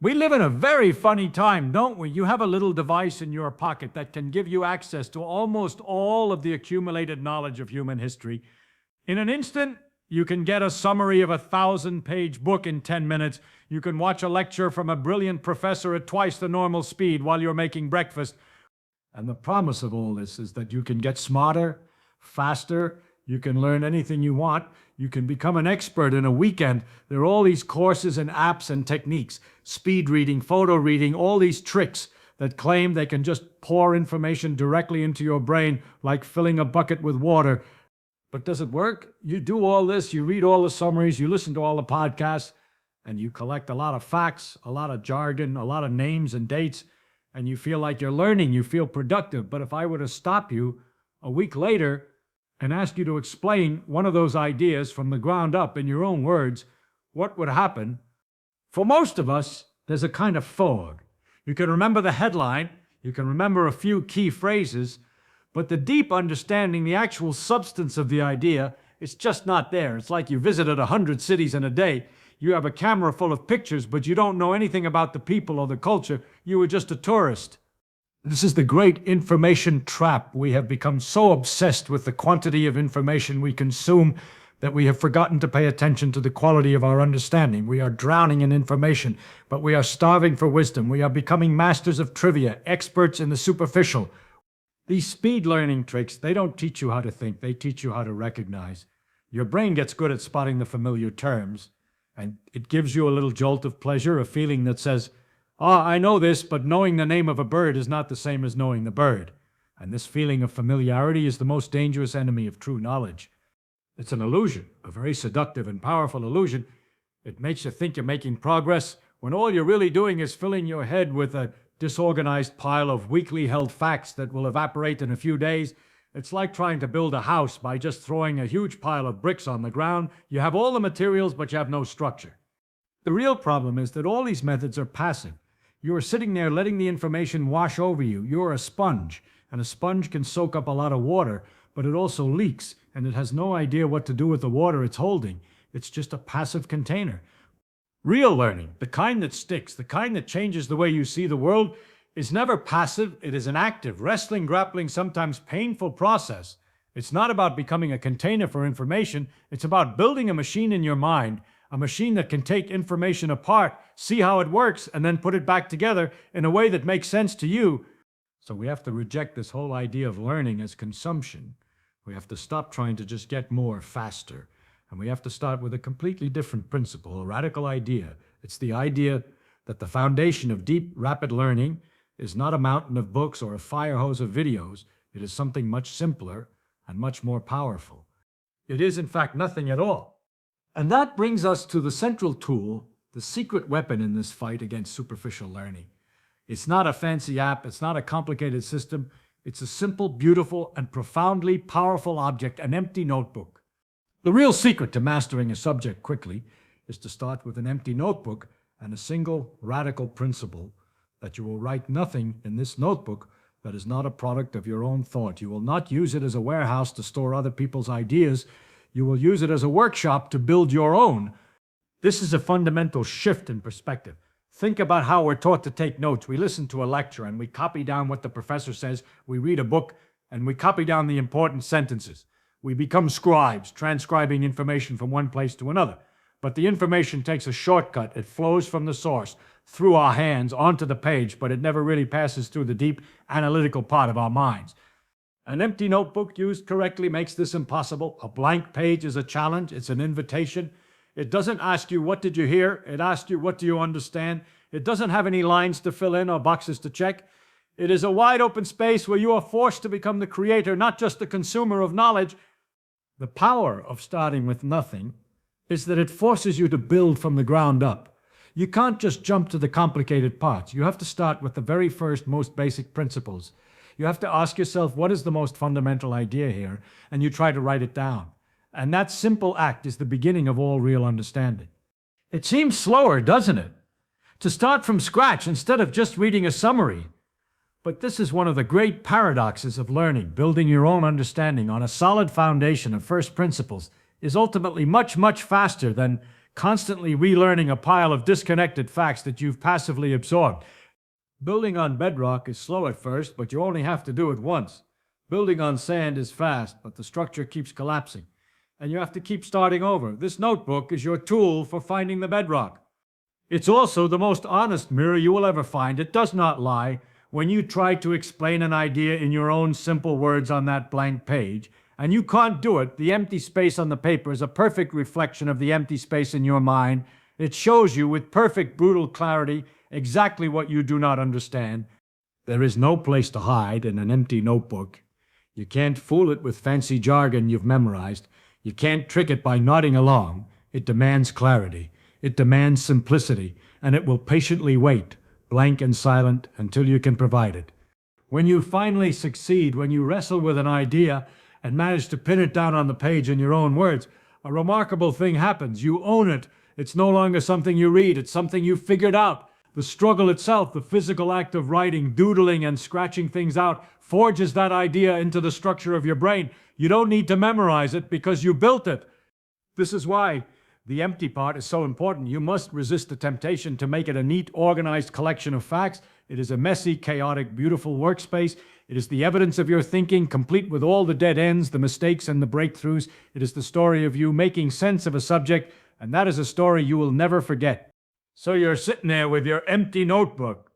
We live in a very funny time, don't we? You have a little device in your pocket that can give you access to almost all of the accumulated knowledge of human history. In an instant, you can get a summary of a 1,000-page book in 10 minutes. You can watch a lecture from a brilliant professor at twice the normal speed while you're making breakfast. And the promise of all this is that you can get smarter, faster, you can learn anything you want. You can become an expert in a weekend. There are all these courses and apps and techniques, speed reading, photo reading, all these tricks that claim they can just pour information directly into your brain like filling a bucket with water. But does it work? You do all this, you read all the summaries, you listen to all the podcasts, and you collect a lot of facts, a lot of jargon, a lot of names and dates, and you feel like you're learning, you feel productive. But if I were to stop you a week later and ask you to explain one of those ideas from the ground up in your own words, what would happen? For most of us, there's a kind of fog. You can remember the headline, you can remember a few key phrases, but the deep understanding, the actual substance of the idea, it's just not there. It's like you visited 100 cities in a day. You have a camera full of pictures, but you don't know anything about the people or the culture. You were just a tourist. This is the great information trap. We have become so obsessed with the quantity of information we consume that we have forgotten to pay attention to the quality of our understanding. We are drowning in information, but we are starving for wisdom. We are becoming masters of trivia, experts in the superficial. These speed learning tricks, they don't teach you how to think, they teach you how to recognize. Your brain gets good at spotting the familiar terms, and it gives you a little jolt of pleasure, a feeling that says, I know this, but knowing the name of a bird is not the same as knowing the bird. And this feeling of familiarity is the most dangerous enemy of true knowledge. It's an illusion, a very seductive and powerful illusion. It makes you think you're making progress when all you're really doing is filling your head with a disorganized pile of weakly held facts that will evaporate in a few days. It's like trying to build a house by just throwing a huge pile of bricks on the ground. You have all the materials, but you have no structure. The real problem is that all these methods are passive. You are sitting there letting the information wash over you. You're a sponge, and a sponge can soak up a lot of water, but it also leaks, and it has no idea what to do with the water it's holding. It's just a passive container. Real learning, the kind that sticks, the kind that changes the way you see the world, is never passive. It is an active, wrestling, grappling, sometimes painful process. It's not about becoming a container for information. It's about building a machine in your mind, a machine that can take information apart, see how it works, and then put it back together in a way that makes sense to you. So we have to reject this whole idea of learning as consumption. We have to stop trying to just get more faster. And we have to start with a completely different principle, a radical idea. It's the idea that the foundation of deep, rapid learning is not a mountain of books or a fire hose of videos. It is something much simpler and much more powerful. It is, in fact, nothing at all. And that brings us to the central tool, the secret weapon in this fight against superficial learning. It's not a fancy app, it's not a complicated system, it's a simple, beautiful, and profoundly powerful object, an empty notebook. The real secret to mastering a subject quickly is to start with an empty notebook and a single radical principle that you will write nothing in this notebook that is not a product of your own thought. You will not use it as a warehouse to store other people's ideas. You will use it as a workshop to build your own. This is a fundamental shift in perspective. Think about how we're taught to take notes. We listen to a lecture and we copy down what the professor says. We read a book and we copy down the important sentences. We become scribes, transcribing information from one place to another. But the information takes a shortcut. It flows from the source, through our hands, onto the page, but it never really passes through the deep analytical part of our minds. An empty notebook used correctly makes this impossible. A blank page is a challenge. It's an invitation. It doesn't ask you, what did you hear? It asks you, what do you understand? It doesn't have any lines to fill in or boxes to check. It is a wide open space where you are forced to become the creator, not just the consumer of knowledge. The power of starting with nothing is that it forces you to build from the ground up. You can't just jump to the complicated parts. You have to start with the very first, most basic principles. You have to ask yourself, what is the most fundamental idea here? And you try to write it down. And that simple act is the beginning of all real understanding. It seems slower, doesn't it? To start from scratch instead of just reading a summary. But this is one of the great paradoxes of learning. Building your own understanding on a solid foundation of first principles is ultimately much, much faster than constantly relearning a pile of disconnected facts that you've passively absorbed. Building on bedrock is slow at first, but you only have to do it once. Building on sand is fast, but the structure keeps collapsing, and you have to keep starting over. This notebook is your tool for finding the bedrock. It's also the most honest mirror you will ever find. It does not lie. When you try to explain an idea in your own simple words on that blank page, and you can't do it, the empty space on the paper is a perfect reflection of the empty space in your mind. It shows you with perfect, brutal clarity exactly what you do not understand. There is no place to hide in an empty notebook. You can't fool it with fancy jargon you've memorized. You can't trick it by nodding along. It demands clarity. It demands simplicity, and it will patiently wait, blank and silent, until you can provide it. When you finally succeed, when you wrestle with an idea and manage to pin it down on the page in your own words, a remarkable thing happens. You own it. It's no longer something you read. It's something you've figured out. The struggle itself, the physical act of writing, doodling, and scratching things out, forges that idea into the structure of your brain. You don't need to memorize it because you built it. This is why the empty part is so important. You must resist the temptation to make it a neat, organized collection of facts. It is a messy, chaotic, beautiful workspace. It is the evidence of your thinking, complete with all the dead ends, the mistakes, and the breakthroughs. It is the story of you making sense of a subject, and that is a story you will never forget. So you're sitting there with your empty notebook.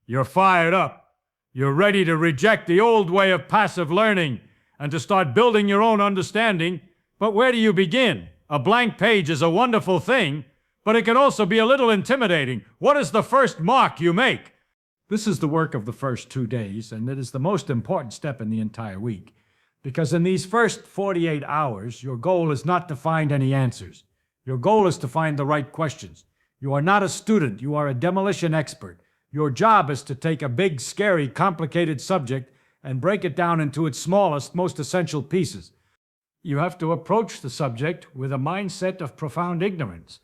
You're fired up. You're ready to reject the old way of passive learning and to start building your own understanding. But where do you begin? A blank page is a wonderful thing, but it can also be a little intimidating. What is the first mark you make? This is the work of the first 2 days, and it is the most important step in the entire week. Because in these first 48 hours, your goal is not to find any answers. Your goal is to find the right questions. You are not a student, you are a demolition expert. Your job is to take a big, scary, complicated subject and break it down into its smallest, most essential pieces. You have to approach the subject with a mindset of profound ignorance.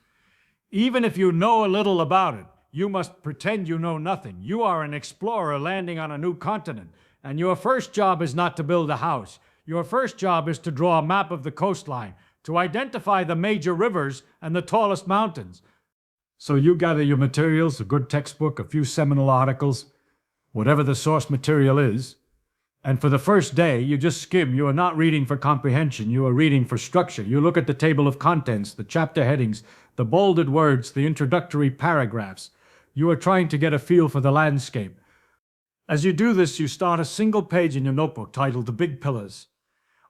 Even if you know a little about it, you must pretend you know nothing. You are an explorer landing on a new continent, and your first job is not to build a house. Your first job is to draw a map of the coastline, to identify the major rivers and the tallest mountains. So you gather your materials, a good textbook, a few seminal articles, whatever the source material is, and for the first day, you just skim. You are not reading for comprehension. You are reading for structure. You look at the table of contents, the chapter headings, the bolded words, the introductory paragraphs. You are trying to get a feel for the landscape. As you do this, you start a single page in your notebook titled The Big Pillars.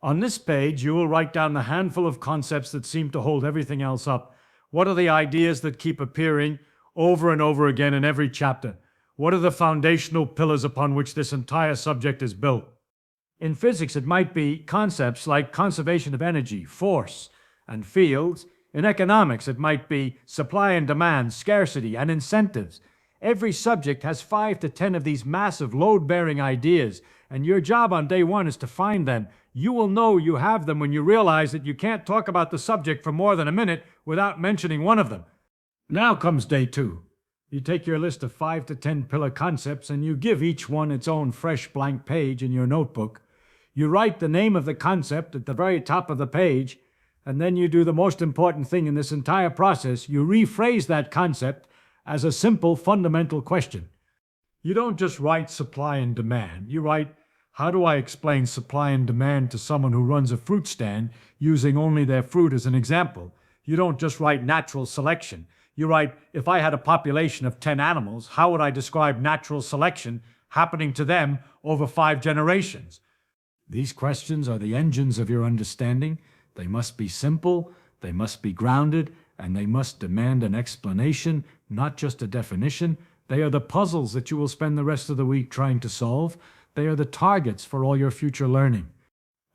On this page, you will write down the handful of concepts that seem to hold everything else up. What are the ideas that keep appearing over and over again in every chapter? What are the foundational pillars upon which this entire subject is built? In physics, it might be concepts like conservation of energy, force, and fields. In economics, it might be supply and demand, scarcity, and incentives. Every subject has 5 to 10 of these massive load-bearing ideas, and your job on day one is to find them. You will know you have them when you realize that you can't talk about the subject for more than a minute without mentioning one of them. Now comes day 2. You take your list of 5 to 10 pillar concepts and you give each one its own fresh blank page in your notebook. You write the name of the concept at the very top of the page, and then you do the most important thing in this entire process. You rephrase that concept as a simple fundamental question. You don't just write supply and demand. You write, how do I explain supply and demand to someone who runs a fruit stand using only their fruit as an example? You don't just write natural selection. You write, if I had a population of 10 animals, how would I describe natural selection happening to them over 5 generations? These questions are the engines of your understanding. They must be simple, they must be grounded, and they must demand an explanation, not just a definition. They are the puzzles that you will spend the rest of the week trying to solve. They are the targets for all your future learning.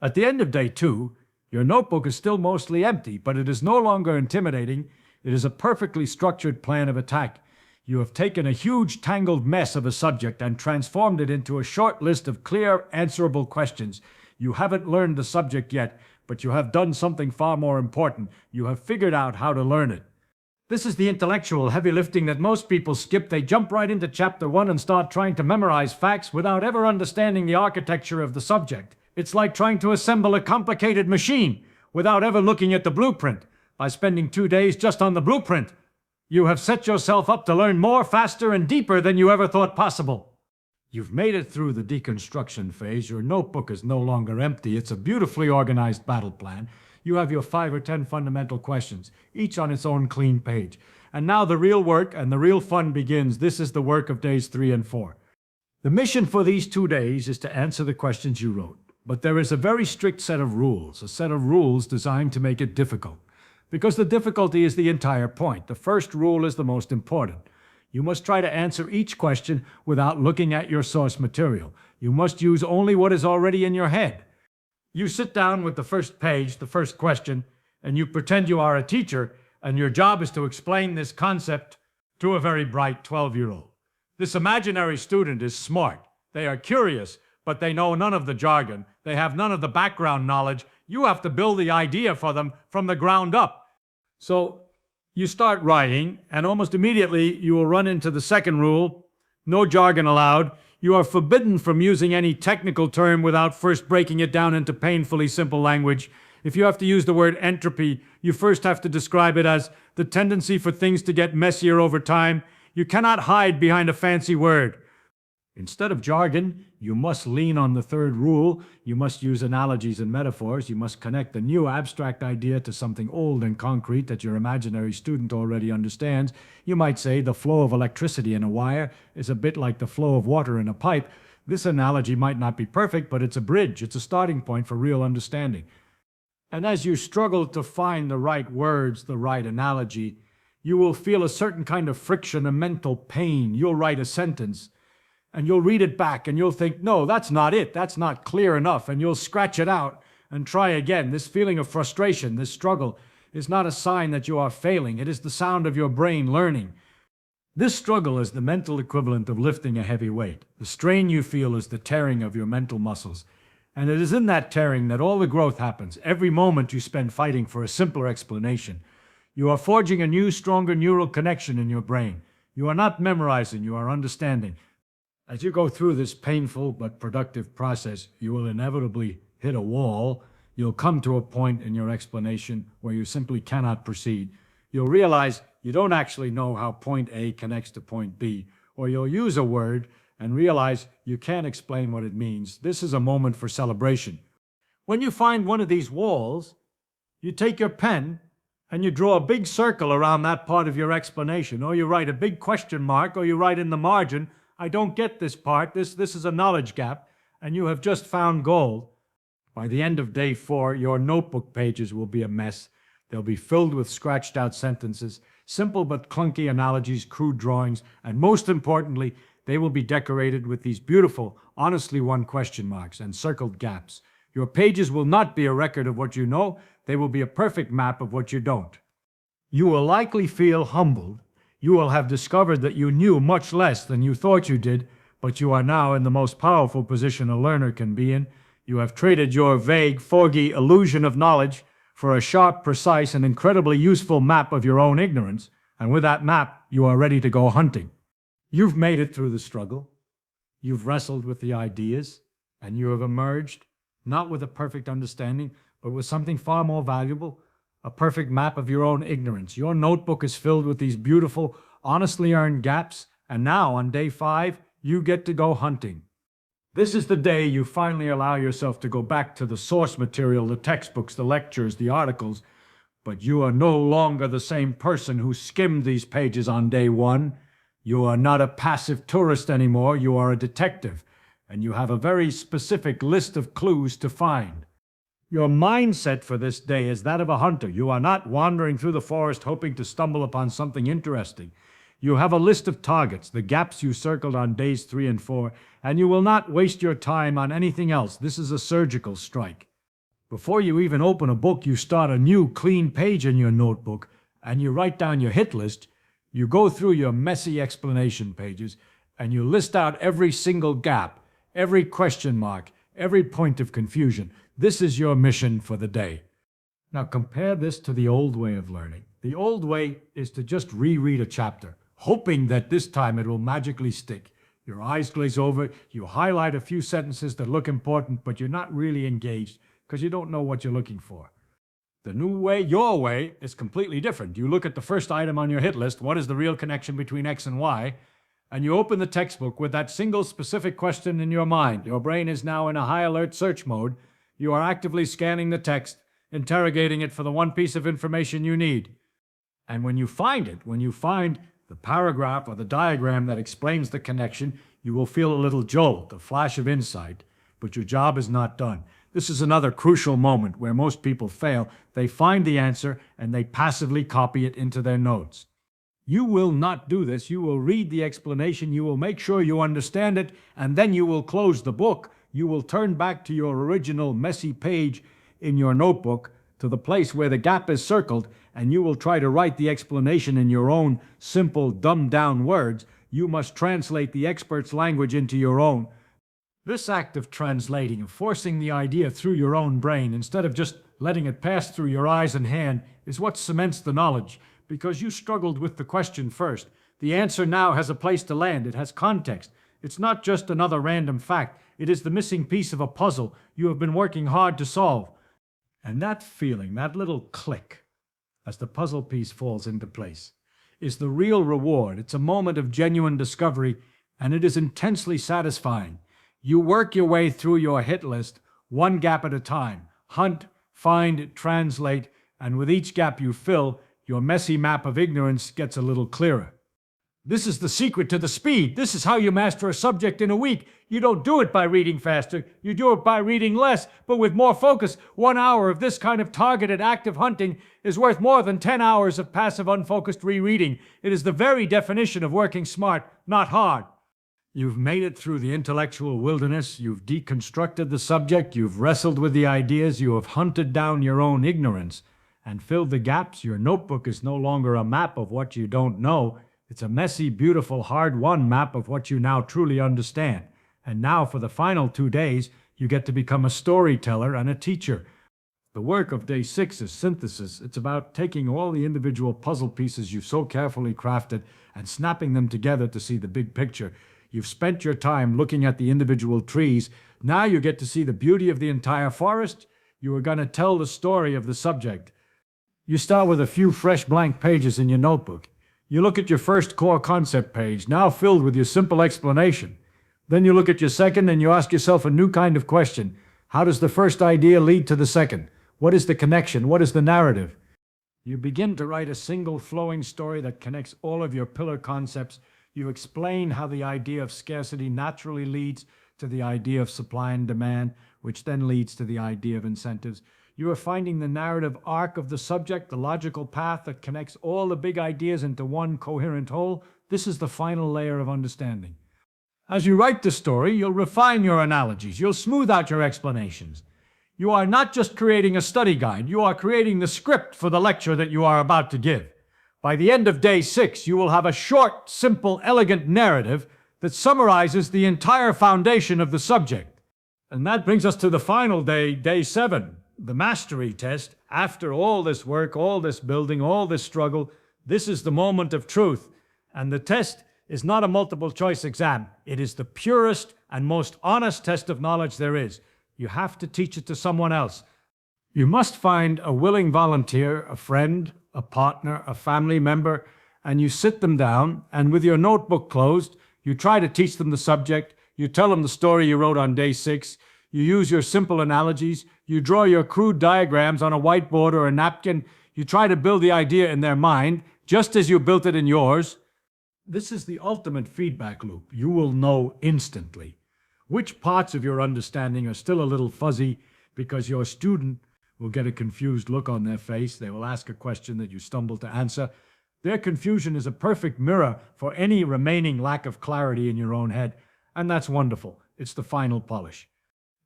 At the end of day 2, your notebook is still mostly empty, but it is no longer intimidating. It is a perfectly structured plan of attack. You have taken a huge tangled mess of a subject and transformed it into a short list of clear, answerable questions. You haven't learned the subject yet, but you have done something far more important. You have figured out how to learn it. This is the intellectual heavy lifting that most people skip. They jump right into chapter 1 and start trying to memorize facts without ever understanding the architecture of the subject. It's like trying to assemble a complicated machine without ever looking at the blueprint. by spending 2 days just on the blueprint. You have set yourself up to learn more, faster, and deeper than you ever thought possible. You've made it through the deconstruction phase. Your notebook is no longer empty. It's a beautifully organized battle plan. You have your 5 or 10 fundamental questions, each on its own clean page. And now the real work and the real fun begins. This is the work of days 3 and 4. The mission for these 2 days is to answer the questions you wrote. But there is a very strict set of rules, a set of rules designed to make it difficult. Because the difficulty is the entire point. The first rule is the most important. You must try to answer each question without looking at your source material. You must use only what is already in your head. You sit down with the first page, the first question, and you pretend you are a teacher, and your job is to explain this concept to a very bright 12-year-old. This imaginary student is smart. They are curious, but they know none of the jargon. They have none of the background knowledge. You have to build the idea for them from the ground up. So you start writing, and almost immediately you will run into the second rule: no jargon allowed. You are forbidden from using any technical term without first breaking it down into painfully simple language. If you have to use the word entropy, you first have to describe it as the tendency for things to get messier over time. You cannot hide behind a fancy word. Instead of jargon, you must lean on the third rule. You must use analogies and metaphors. You must connect a new abstract idea to something old and concrete that your imaginary student already understands. You might say the flow of electricity in a wire is a bit like the flow of water in a pipe. This analogy might not be perfect, but it's a bridge. It's a starting point for real understanding. And as you struggle to find the right words, the right analogy, you will feel a certain kind of friction, a mental pain. You'll write a sentence, and you'll read it back, and you'll think, no, that's not it. That's not clear enough. And you'll scratch it out and try again. This feeling of frustration, this struggle, is not a sign that you are failing. It is the sound of your brain learning. This struggle is the mental equivalent of lifting a heavy weight. The strain you feel is the tearing of your mental muscles. And it is in that tearing that all the growth happens. Every moment you spend fighting for a simpler explanation. You are forging a new, stronger neural connection in your brain. You are not memorizing, you are understanding. As you go through this painful but productive process, you will inevitably hit a wall. You'll come to a point in your explanation where you simply cannot proceed. You'll realize you don't actually know how point A connects to point B, or you'll use a word and realize you can't explain what it means. This is a moment for celebration. When you find one of these walls, you take your pen and you draw a big circle around that part of your explanation, or you write a big question mark, or you write in the margin, I don't get this part, this is a knowledge gap, and you have just found gold. By the end of day 4, your notebook pages will be a mess. They'll be filled with scratched out sentences, simple but clunky analogies, crude drawings, and most importantly, they will be decorated with these beautiful, honestly won question marks and circled gaps. Your pages will not be a record of what you know, they will be a perfect map of what you don't. You will likely feel humbled. You will have discovered that you knew much less than you thought you did, but you are now in the most powerful position a learner can be in. You have traded your vague, foggy illusion of knowledge for a sharp, precise, and incredibly useful map of your own ignorance, and with that map, you are ready to go hunting. You've made it through the struggle. You've wrestled with the ideas, and you have emerged, not with a perfect understanding, but with something far more valuable, a perfect map of your own ignorance. Your notebook is filled with these beautiful, honestly earned gaps, and now, on day 5, you get to go hunting. This is the day you finally allow yourself to go back to the source material, the textbooks, the lectures, the articles, but you are no longer the same person who skimmed these pages on day 1. You are not a passive tourist anymore, you are a detective, and you have a very specific list of clues to find. Your mindset for this day is that of a hunter. You are not wandering through the forest hoping to stumble upon something interesting. You have a list of targets, the gaps you circled on days 3 and 4, and you will not waste your time on anything else. This is a surgical strike. Before you even open a book, you start a new clean page in your notebook, and you write down your hit list. You go through your messy explanation pages, and you list out every single gap, every question mark, every point of confusion. This is your mission for the day. Now compare this to the old way of learning. The old way is to just reread a chapter, hoping that this time it will magically stick. Your eyes glaze over, you highlight a few sentences that look important, but you're not really engaged because you don't know what you're looking for. The new way, your way, is completely different. You look at the first item on your hit list, what is the real connection between X and Y? And you open the textbook with that single specific question in your mind. Your brain is now in a high alert search mode. You are actively scanning the text, interrogating it for the one piece of information you need. And when you find it, when you find the paragraph or the diagram that explains the connection, you will feel a little jolt, a flash of insight, but your job is not done. This is another crucial moment where most people fail. They find the answer and they passively copy it into their notes. You will not do this. You will read the explanation, you will make sure you understand it, and then you will close the book. You will turn back to your original messy page in your notebook, to the place where the gap is circled, and you will try to write the explanation in your own simple, dumbed-down words. You must translate the expert's language into your own. This act of translating, of forcing the idea through your own brain, instead of just letting it pass through your eyes and hand, is what cements the knowledge, because you struggled with the question first. The answer now has a place to land. It has context. It's not just another random fact. It is the missing piece of a puzzle you have been working hard to solve. And that feeling, that little click, as the puzzle piece falls into place, is the real reward. It's a moment of genuine discovery, and it is intensely satisfying. You work your way through your hit list, one gap at a time. Hunt, find, translate, and with each gap you fill, your messy map of ignorance gets a little clearer. This is the secret to the speed. This is how you master a subject in a week. You don't do it by reading faster. You do it by reading less, but with more focus. 1 hour of this kind of targeted active hunting is worth more than 10 hours of passive unfocused rereading. It is the very definition of working smart, not hard. You've made it through the intellectual wilderness. You've deconstructed the subject. You've wrestled with the ideas. You have hunted down your own ignorance and filled the gaps. Your notebook is no longer a map of what you don't know. It's a messy, beautiful, hard-won map of what you now truly understand. And now, for the final 2 days, you get to become a storyteller and a teacher. The work of day 6 is synthesis. It's about taking all the individual puzzle pieces you've so carefully crafted and snapping them together to see the big picture. You've spent your time looking at the individual trees. Now you get to see the beauty of the entire forest. You are going to tell the story of the subject. You start with a few fresh blank pages in your notebook. You look at your first core concept page, now filled with your simple explanation. Then you look at your second and you ask yourself a new kind of question. How does the first idea lead to the second? What is the connection? What is the narrative? You begin to write a single flowing story that connects all of your pillar concepts. You explain how the idea of scarcity naturally leads to the idea of supply and demand, which then leads to the idea of incentives. You are finding the narrative arc of the subject, the logical path that connects all the big ideas into one coherent whole. This is the final layer of understanding. As you write the story, you'll refine your analogies. You'll smooth out your explanations. You are not just creating a study guide. You are creating the script for the lecture that you are about to give. By the end of day 6, you will have a short, simple, elegant narrative that summarizes the entire foundation of the subject. And that brings us to the final day, day 7. The mastery test. After all this work, all this building, all this struggle, this is the moment of truth. And the test is not a multiple choice exam. It is the purest and most honest test of knowledge there is. You have to teach it to someone else. You must find a willing volunteer, a friend, a partner, a family member, and you sit them down, and with your notebook closed, you try to teach them the subject. You tell them the story you wrote on day 6. You use your simple analogies. You draw your crude diagrams on a whiteboard or a napkin. You try to build the idea in their mind, just as you built it in yours. This is the ultimate feedback loop. You will know instantly which parts of your understanding are still a little fuzzy, because your student will get a confused look on their face. They will ask a question that you stumble to answer. Their confusion is a perfect mirror for any remaining lack of clarity in your own head, and that's wonderful. It's the final polish.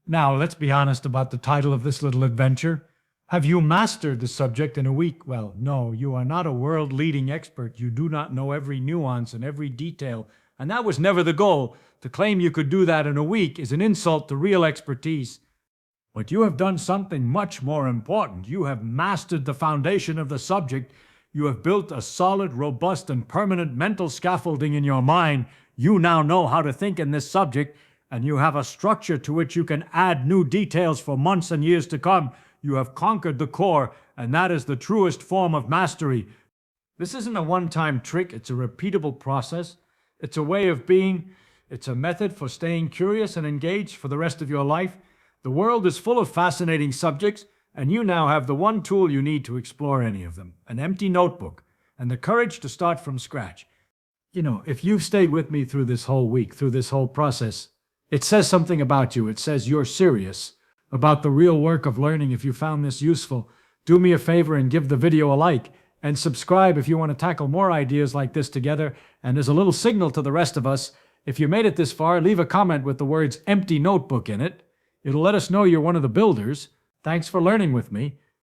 Now, let's be honest about the title of this little adventure. Have you mastered the subject in a week? Well, no, you are not a world-leading expert. You do not know every nuance and every detail, and that was never the goal. To claim you could do that in a week is an insult to real expertise. But you have done something much more important. You have mastered the foundation of the subject. You have built a solid, robust, and permanent mental scaffolding in your mind. You now know how to think in this subject, and you have a structure to which you can add new details for months and years to come. you have conquered the core, and that is the truest form of mastery. This isn't a one-time trick, it's a repeatable process. It's a way of being. It's a method for staying curious and engaged for the rest of your life. The world is full of fascinating subjects, and you now have the one tool you need to explore any of them, an empty notebook, and the courage to start from scratch. You know, if you've stayed with me through this whole week, through this whole process, it says something about you. It says you're serious about the real work of learning. If you found this useful, do me a favor and give the video a like, and subscribe if you want to tackle more ideas like this together. And as a little signal to the rest of us, if you made it this far, leave a comment with the words empty notebook in it. It'll let us know you're one of the builders. Thanks for learning with me.